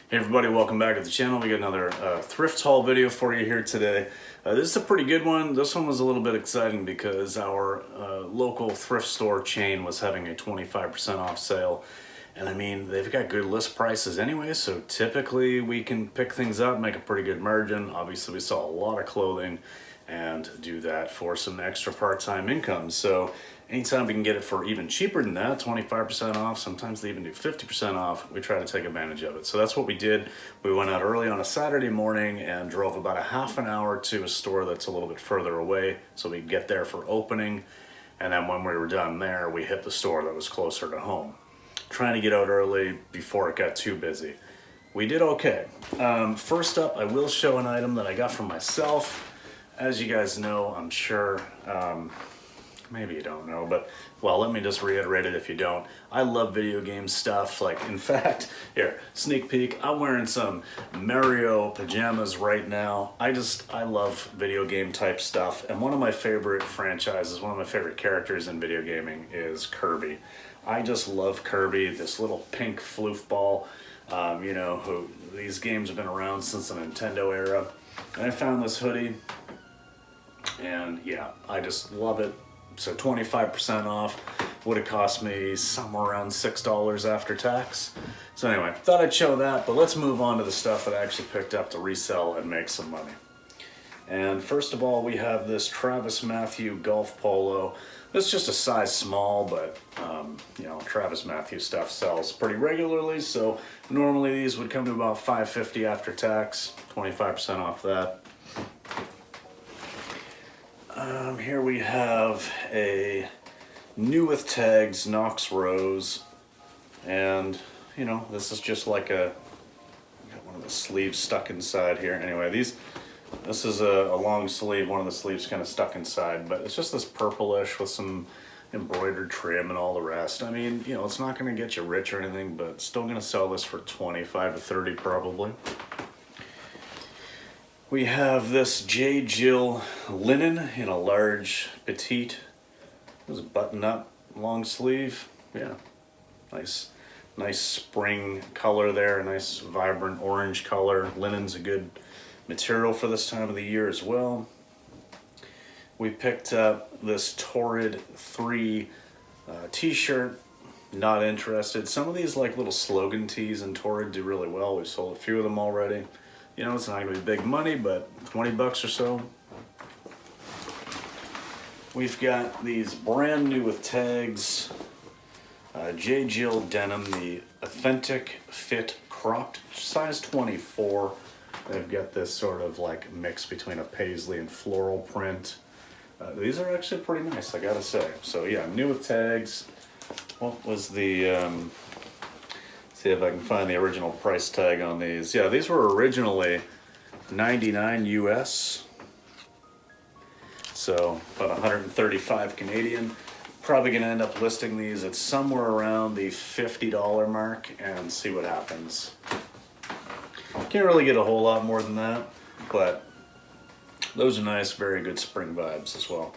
Hey everybody, welcome back to the channel. We got another thrift haul video for you here today. This is a pretty good one. This one was a little bit exciting because our local thrift store chain was having a 25% off sale. And I mean, they've got good list prices anyway, so typically we can pick things up, make a pretty good margin. Obviously we saw a lot of clothing and do that for some extra part-time income. So anytime we can get it for even cheaper than that, 25% off, sometimes they even do 50% off, we try to take advantage of it. So that's what we did. We went out early on a Saturday morning and drove about a half an hour to a store that's a little bit further away so we could get there for opening. And then when we were done there, we hit the store that was closer to home. Trying to get out early before it got too busy. We did okay. First up, I will show an item that I got from myself. As you guys know, I'm sure, maybe you don't know, but well, let me just reiterate it if you don't. I love video game stuff. Like, in fact, here, sneak peek, I'm wearing some Mario pajamas right now. I love video game type stuff. And one of my favorite franchises, one of my favorite characters in video gaming is Kirby. I just love Kirby, this little pink floofball. You know, these games have been around since the Nintendo era. And I found this hoodie. And yeah, I just love it. So 25% off would have cost me somewhere around $6 after tax. So anyway, thought I'd show that, but let's move on to the stuff that I actually picked up to resell and make some money. And first of all, we have this Travis Mathew golf polo. This is just a size small, but you know, Travis Mathew stuff sells pretty regularly. So normally these would come to about $5.50 after tax, 25% off that. Here we have a new with tags Knox Rose, and you know, this is just like got one of the sleeves stuck inside here. Anyway, this is a long sleeve, one of the sleeves kind of stuck inside, but it's just this purplish with some embroidered trim and all the rest. I mean, you know, it's not going to get you rich or anything, but still going to sell this for 25 to 30 probably. We have this J. Jill linen in a large petite. This is button up long sleeve. Yeah, nice spring color there. A nice vibrant orange color. Linen's a good material for this time of the year as well. We picked up this Torrid 3 t-shirt. Not interested. Some of these like little slogan tees in Torrid do really well. We've sold a few of them already. You know, it's not going to be big money, but 20 bucks or so. We've got these brand new with tags, J. Jill denim, the authentic fit cropped, size 24. They've got this sort of like mix between a paisley and floral print. These are actually pretty nice, I gotta say. So yeah, new with tags. What was the... see if I can find the original price tag on these. Yeah, these were originally 99 US. So about 135 Canadian. Probably gonna end up listing these at somewhere around the $50 mark and see what happens. Can't really get a whole lot more than that, but those are nice, very good spring vibes as well.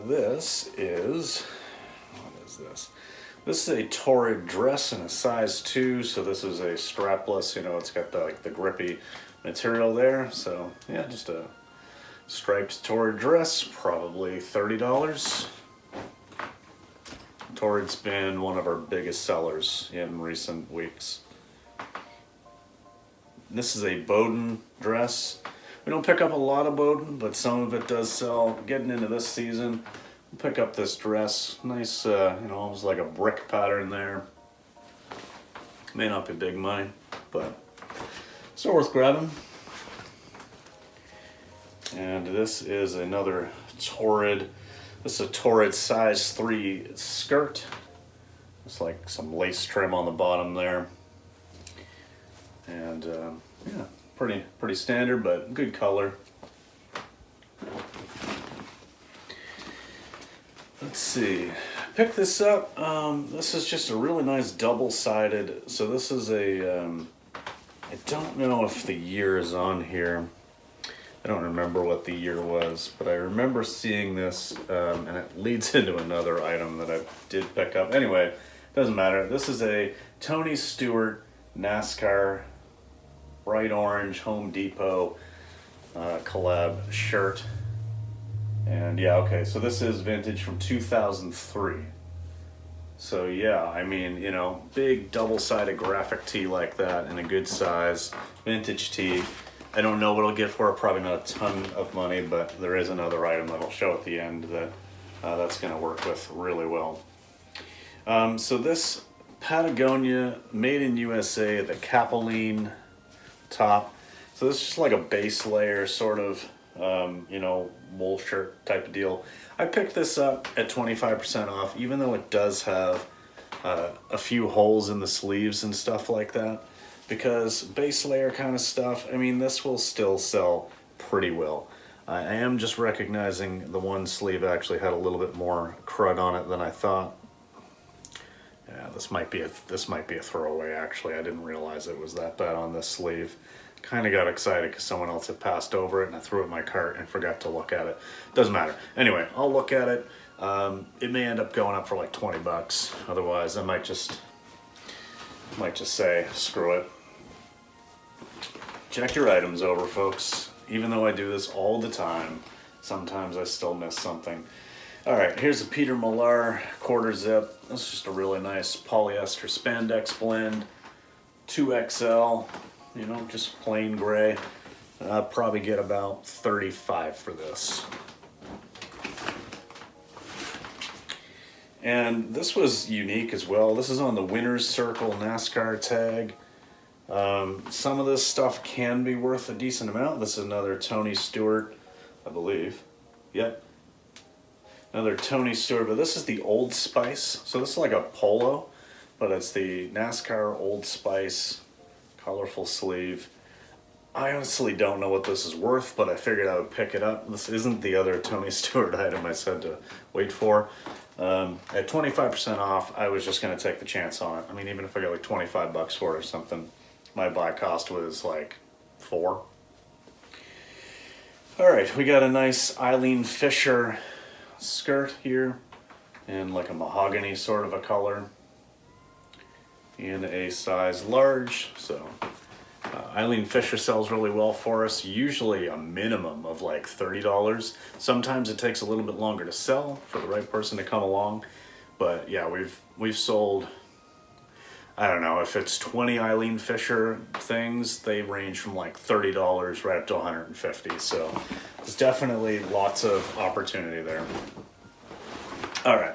This is, what is this? This is a Torrid dress in a size 2, so this is a strapless, you know, it's got the grippy material there. So yeah, just a striped Torrid dress, probably $30. Torrid's been one of our biggest sellers in recent weeks. This is a Bowden dress. We don't pick up a lot of Bowden, but some of it does sell. Getting into this season, pick up this dress. Nice, you know, almost like a brick pattern there. May not be big money, but still worth grabbing. And this is another Torrid. This is a Torrid size 3 skirt. It's like some lace trim on the bottom there. And yeah, pretty standard, but good color. Let's see, pick this up. This is just a really nice double-sided. So this is a, I don't know if the year is on here. I don't remember what the year was, but I remember seeing this, and it leads into another item that I did pick up. Anyway, doesn't matter. This is a Tony Stewart NASCAR bright orange Home Depot collab shirt. And yeah, okay, so this is vintage from 2003. So yeah, I mean, you know, big double-sided graphic tee like that in a good size, vintage tee. I don't know what I'll get for it, probably not a ton of money, but there is another item that I'll show at the end that that's gonna work with really well. So this Patagonia made in USA, the Capeline top. So this is just like a base layer sort of, you know, wool shirt type of deal. I picked this up at 25% off, even though it does have a few holes in the sleeves and stuff like that, because base layer kind of stuff, I mean, this will still sell pretty well. I am just recognizing the one sleeve actually had a little bit more crud on it than I thought. Yeah, this might be a throwaway actually. I didn't realize it was that bad on this sleeve. Kind of got excited because someone else had passed over it and I threw it in my cart and forgot to look at it. Doesn't matter. Anyway, I'll look at it. It may end up going up for like 20 bucks. Otherwise, I might just say, screw it. Check your items over, folks. Even though I do this all the time, sometimes I still miss something. All right, here's a Peter Millar quarter zip. This is just a really nice polyester spandex blend, 2XL. You know, just plain gray. I'll probably get about 35 for this. And this was unique as well. This is on the Winner's Circle NASCAR tag. Some of this stuff can be worth a decent amount. This is another Tony Stewart, I believe. Yep. Another Tony Stewart, but this is the Old Spice. So this is like a polo, but it's the NASCAR Old Spice colorful sleeve. I honestly don't know what this is worth, but I figured I would pick it up. This isn't the other Tony Stewart item I said to wait for. At 25% off, I was just gonna take the chance on it. I mean, even if I got like 25 bucks for it or something, my buy cost was like $4. All right, we got a nice Eileen Fisher skirt here in like a mahogany sort of a color in a size large. So Eileen Fisher sells really well for us, usually a minimum of like $30. Sometimes it takes a little bit longer to sell for the right person to come along, but yeah, we've sold, I don't know, if it's 20 Eileen Fisher things, they range from like $30 right up to $150. So there's definitely lots of opportunity there. All right.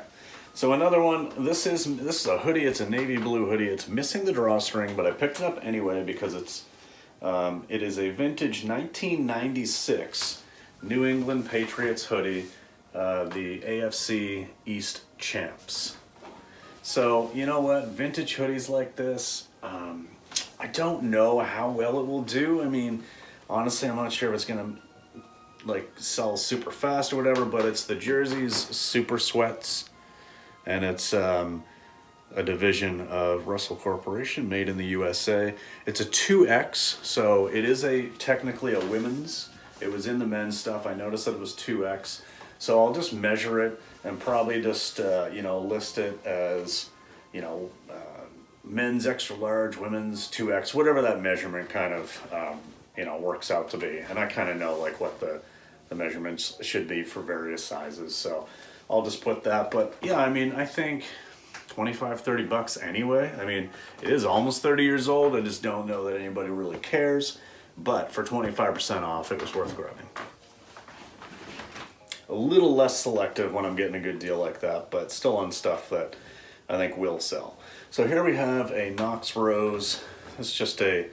So another one, this is a hoodie, it's a navy blue hoodie. It's missing the drawstring, but I picked it up anyway because it is a vintage 1996 New England Patriots hoodie, the AFC East Champs. So, you know what, vintage hoodies like this, I don't know how well it will do. I mean, honestly, I'm not sure if it's gonna like sell super fast or whatever, but it's the Jersey's Super Sweats. And it's a division of Resell Corporation, made in the USA. It's a 2X, so it is technically a women's. It was in the men's stuff. I noticed that it was 2X. So I'll just measure it and probably just, you know, list it as, you know, men's extra large, women's 2X, whatever that measurement kind of, you know, works out to be. And I kind of know like what the measurements should be for various sizes. So I'll just put that, but yeah, I mean, I think 25, 30 bucks anyway. I mean, it is almost 30 years old. I just don't know that anybody really cares, but for 25% off, it was worth grabbing. A little less selective when I'm getting a good deal like that, but still on stuff that I think will sell. So here we have a Knox Rose. It's just yeah,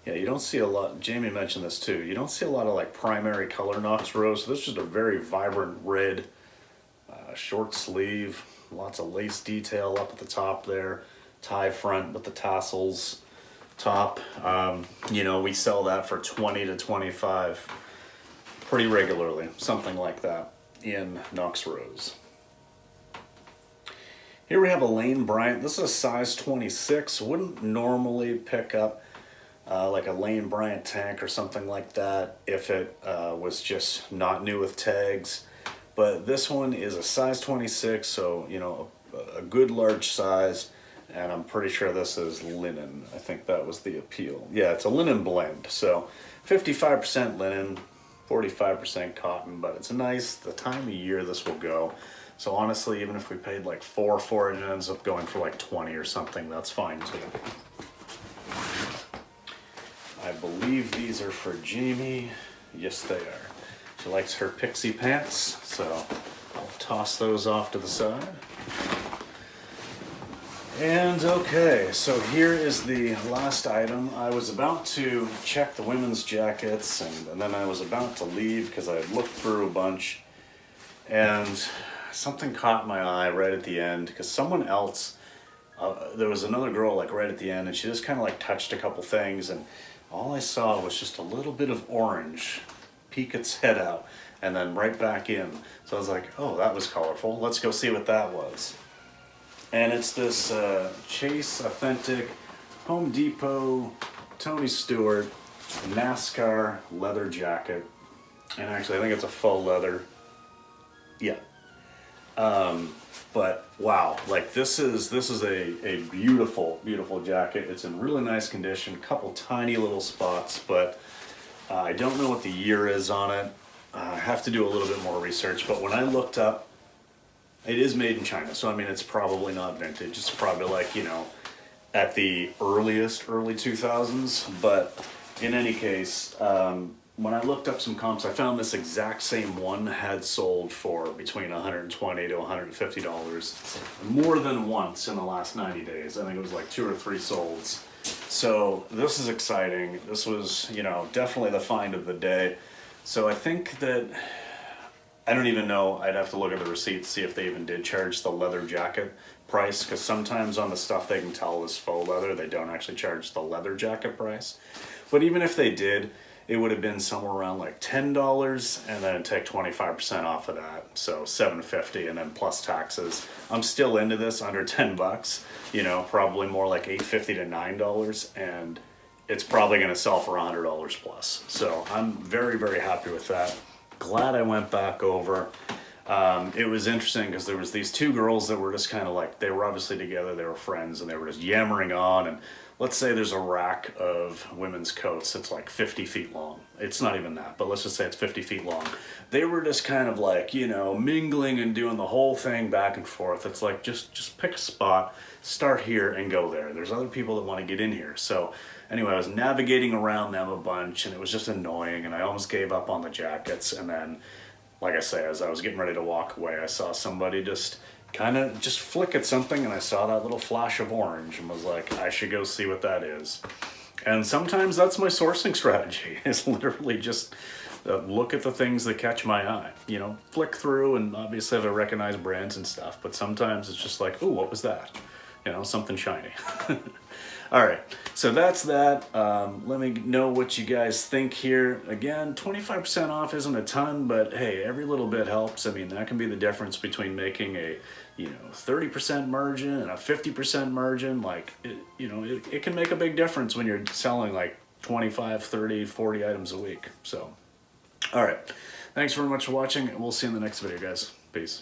you don't see a lot, Jamie mentioned this too, you don't see a lot of like primary color Knox Rose. So this is just a very vibrant red, short sleeve, lots of lace detail up at the top there, tie front with the tassels top. You know, we sell that for 20 to 25 pretty regularly, something like that in Knox Rose. Here we have a Lane Bryant. This is a size 26. Wouldn't normally pick up like a Lane Bryant tank or something like that if it was just not new with tags. But this one is a size 26, so, you know, a good large size. And I'm pretty sure this is linen. I think that was the appeal. Yeah, it's a linen blend. So 55% linen, 45% cotton, but it's nice. The time of year this will go. So honestly, even if we paid like $4 for it and it ends up going for like 20 or something, that's fine too. I believe these are for Jamie. Yes, they are. She likes her pixie pants, so I'll toss those off to the side. And okay, so here is the last item. I was about to check the women's jackets and then I was about to leave because I had looked through a bunch and something caught my eye right at the end because someone else, there was another girl like right at the end and she just kind of like touched a couple things and all I saw was just a little bit of orange peek its head out and then right back in. So I was like, oh, that was colorful. Let's go see what that was. And it's this Chase Authentic Home Depot Tony Stewart NASCAR leather jacket. And actually I think it's a faux leather. Yeah. But wow, like this is a beautiful, beautiful jacket. It's in really nice condition, couple tiny little spots, but I don't know what the year is on it. I have to do a little bit more research, but when I looked up, it is made in China, so I mean it's probably not vintage. It's probably like, you know, at the earliest, early 2000s. But in any case, when I looked up some comps, I found this exact same one had sold for between $120 to $150 more than once in the last 90 days. I think it was like 2 or 3 solds. So this is exciting. This was, you know, definitely the find of the day. So I think that, I don't even know, I'd have to look at the receipts, see if they even did charge the leather jacket price, because sometimes on the stuff they can tell is faux leather, they don't actually charge the leather jacket price. But even if they did, it would have been somewhere around like $10 and then take 25% off of that. So $7.50 and then plus taxes. I'm still into this under 10 bucks, you know, probably more like $8.50 to $9, and it's probably gonna sell for $100 plus. So I'm very, very happy with that. Glad I went back over. It was interesting because there was these 2 girls that were just kind of like, they were obviously together, they were friends, and they were just yammering on. And let's say there's a rack of women's coats that's like 50 feet long. It's not even that, but let's just say it's 50 feet long. They were just kind of like, you know, mingling and doing the whole thing back and forth. It's like, just pick a spot, start here and go there. There's other people that want to get in here. So anyway, I was navigating around them a bunch and it was just annoying and I almost gave up on the jackets. And then, like I say, as I was getting ready to walk away, I saw somebody just kind of just flick at something and I saw that little flash of orange and was like, I should go see what that is. And sometimes that's my sourcing strategy, is literally just look at the things that catch my eye. You know, flick through and obviously I recognize brands and stuff, but sometimes it's just like, ooh, what was that? You know, something shiny. All right, so that's that. Let me know what you guys think here. Again, 25% off isn't a ton, but hey, every little bit helps. I mean, that can be the difference between making a, you know, 30% margin and a 50% margin. Like, you know, it can make a big difference when you're selling like 25, 30, 40 items a week. So, all right, thanks very much for watching, and we'll see you in the next video, guys. Peace.